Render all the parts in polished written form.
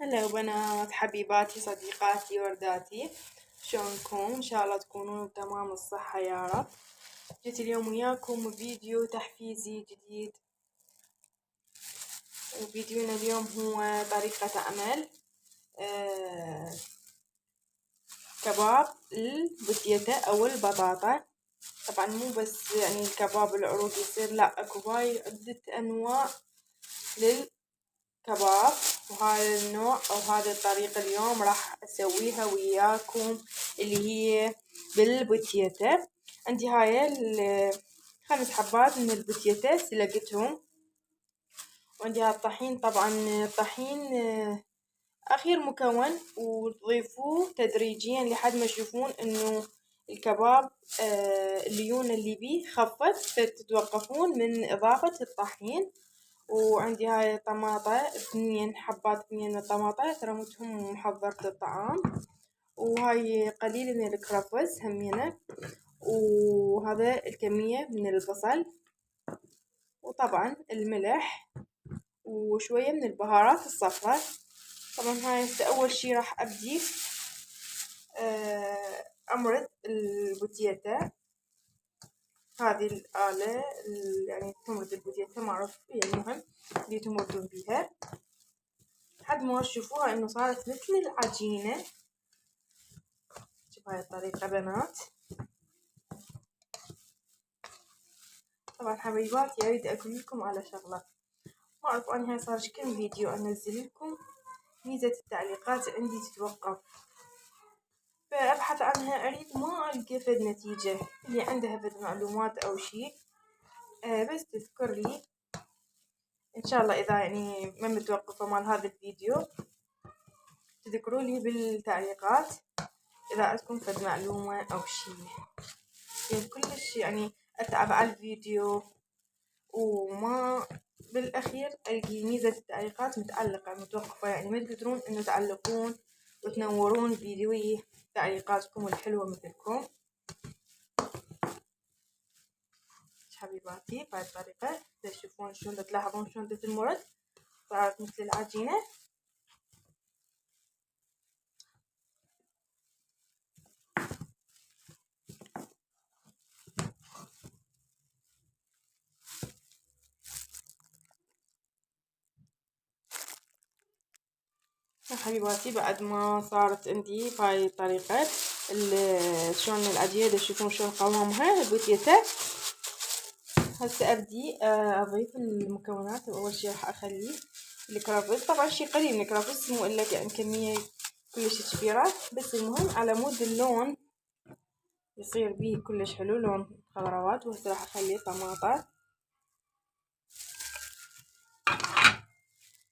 هلا بنات حبيباتي صديقاتي ورداتي، شلونكم؟ ان شاء الله تكونون بتمام الصحة يا رب. جيت اليوم وياكم فيديو تحفيزي جديد، وفيديونا اليوم هو طريقة عمل كباب البتيتة او البطاطا. طبعا مو بس يعني الكباب العروق يصير، لا اكو هاي عدة انواع للكباب، وهذا النوع او هذه الطريقة اليوم راح اسويها وياكم اللي هي بالبتيتة. عندي هاي 5 حبات من البتيتة سلقتهم، وعندي هالطحين. طبعا الطحين اخير مكون، وتضيفوه تدريجيا لحد ما تشوفون انه الكباب الليونة اللي بيه خفت، فتتوقفون من اضافة الطحين. وعندي هاي طماطة 2 حبات، 2 من الطماطة ترمتهم محضرة الطعام، وهاي قليل من الكرفس همينة، وهذا الكمية من البصل، وطبعا الملح، وشوية من البهارات الصفراء. طبعا هاي أول شي راح أبدي أمرد البوتيتا. هذه الآلة يعني تمرد البوتيتا، معروف المهم اللي تمردون بيها لحد ما تشوفوها انه صارت مثل العجينة. شوف هاي الطريقة بنات. طبعا حبيباتي اريد اقول لكم على شغلة، ما اعرف انا هاي صار كم فيديو انزل لكم ميزة التعليقات عندي تتوقف، فابحث عنها اريد ما القى فد نتيجة، اللي عندها فد معلومات او شي بس تذكر لي ان شاء الله. اذا يعني ما متوقفة مال هذا الفيديو تذكروا لي بالتعليقات اذا عندكم فد معلومة او شي، يعني كلش يعني اتعب على الفيديو وما بالاخير القي ميزة التعليقات متعلقة متوقفة، يعني ما تقدرون انه تعلقون وتنورون فيديوي تعليقاتكم الحلوة مثلكم حبيباتي. بهاي الطريقة تشوفون شلون تلاحظون شلون تتمرد صارت مثل العجينة. حبيباتي بعد ما صارت عندي بهاي الطريقة شلون العجينة تشوفون شلون قوامها البوتيتا. هسه ابدي اضيف المكونات، واول شي راح اخلي الكرفس، طبعا شي قليل من الكرفس مو الا يعني كمية كلش كبيرة، بس المهم على مود اللون يصير بيه كلش حلو لون خضروات. وهسه راح اخلي طماطة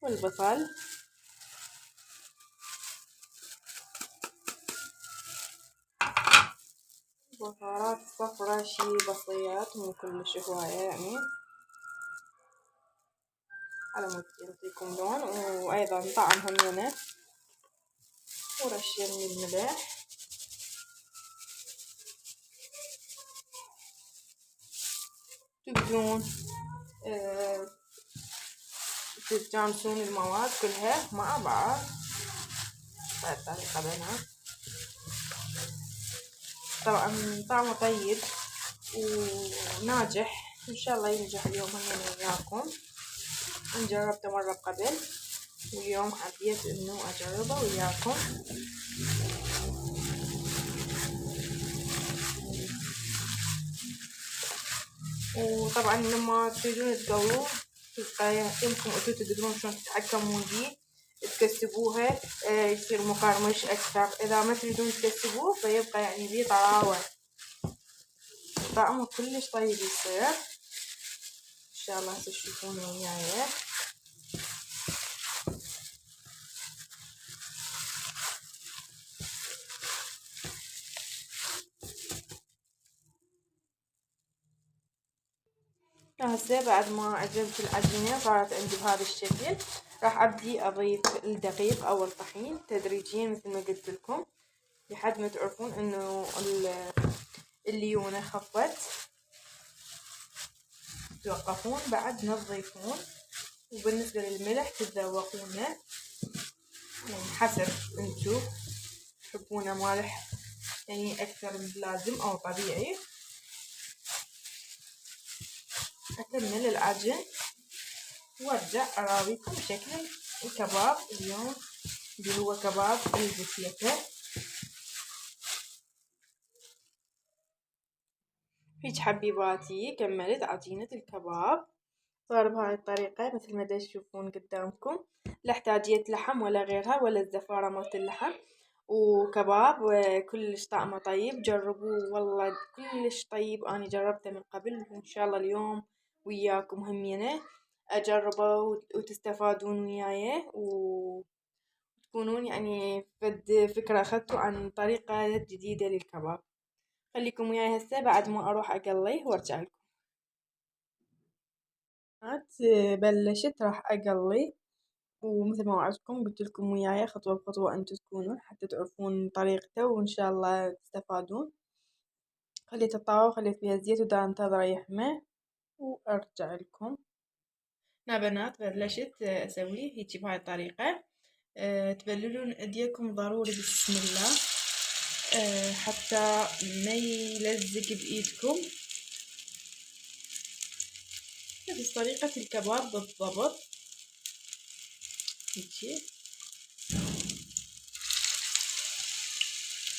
والبصل بهارات صفرا شي بسيط مو كلش هواية يعني، على مود يعطيكم لون وايضا طعم همينة، ورشة من الملح. تبدون تتجانسون المواد كلها مع بعض بهاي الطريقة بنات. طبعا طعمه طيب وناجح، ان شاء الله ينجح اليوم همين وياكم. انا جربته مرة قبل واليوم حبيت انه اجربه وياكم. وطبعا لما تريدون تقووه يمكن انتو تقدرون شلون تتحكمون بيه، تكسبوها يصير مقرمش اكثر. اذا ما تريدون تكسبوه فيبقى يعني بيه طراوة، طعمه كلش طيب يصير. ان شاء الله تشوفون وياي. هسه بعد ما عجنت العجينة صارت عندي بهذا الشكل، راح ابدي اضيف الدقيق او الطحين تدريجيا مثل ما قلت لكم لحد ما تعرفون انه الليونة خفت، توقفون بعد ما تضيفون. وبالنسبة للملح تتذوقونه. حسب انتو تحبونه مالح يعني اكثر من اللازم او طبيعي. اكمل العجن وارجع اراويكم شكل الكباب اليوم اللي هو كباب البوتيتا. هيج حبيباتي كملت عجينة الكباب، صار بهاي الطريقة مثل ما تشوفون قدامكم. لا احتاجية لحم ولا غيرها ولا الزفارة مالت اللحم، وكباب كلش طعمه طيب، جربوه والله كلش طيب. أنا جربته من قبل وإن شاء الله اليوم وياكم همينة أجربه وتستفادون وياي وتكونون يعني فد فكرة أخذتوا عن طريقة جديدة للكباب. خليكم وياي هسه بعد ما أروح أقليه وأرجع لكم. بلشت راح أقلي، ومثل ما وعدتكم قلت لكم وياي خطوة بخطوة انتو تكونون حتى تعرفون طريقته وإن شاء الله تستفادون. خليت الطاوة وخليت فيها زيت ودا انتظر يحمى وأرجع لكم. يا بنات بلشت أسويه هيجي بهاي الطريقة. تبللون ايديكم ضروري بسم الله حتى ما يلزق بإيدكم، نفس طريقة الكباب بالضبط. هيجي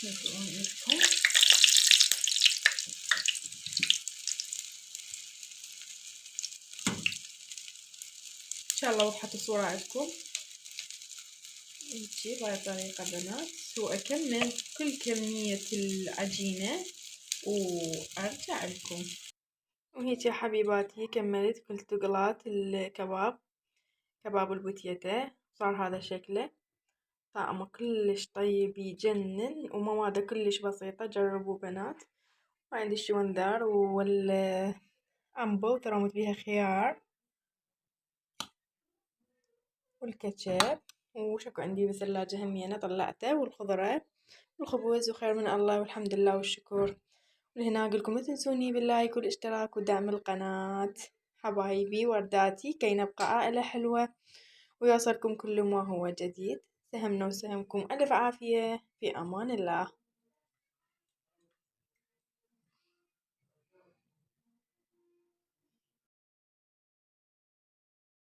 نزلون ايدكم. ان شاء الله وضحت الصورة عندكم. هيجي بهاي الطريقة بنات، وأكمل كل كمية العجينة وأرجع لكم. وهيجي حبيباتي كملت كل تقلات الكباب، كباب البوتيتا صار هذا شكله، طعمه كلش طيب يجنن ومواده كلش بسيطة. جربوا بنات. وعندي الشوندار والأمبو ترمت بيها خيار والكاتشب، وشكو عندي بالثلاجة همينة طلعته، والخضرة والخبز وخير من الله والحمد لله والشكر. ولهنا أقولكم لا تنسوني باللايك والاشتراك ودعم القناة حبايبي ورداتي كي نبقى عائلة حلوة ويوصلكم كل ما هو جديد. سهمنا وسهمكم ألف عافية، في أمان الله.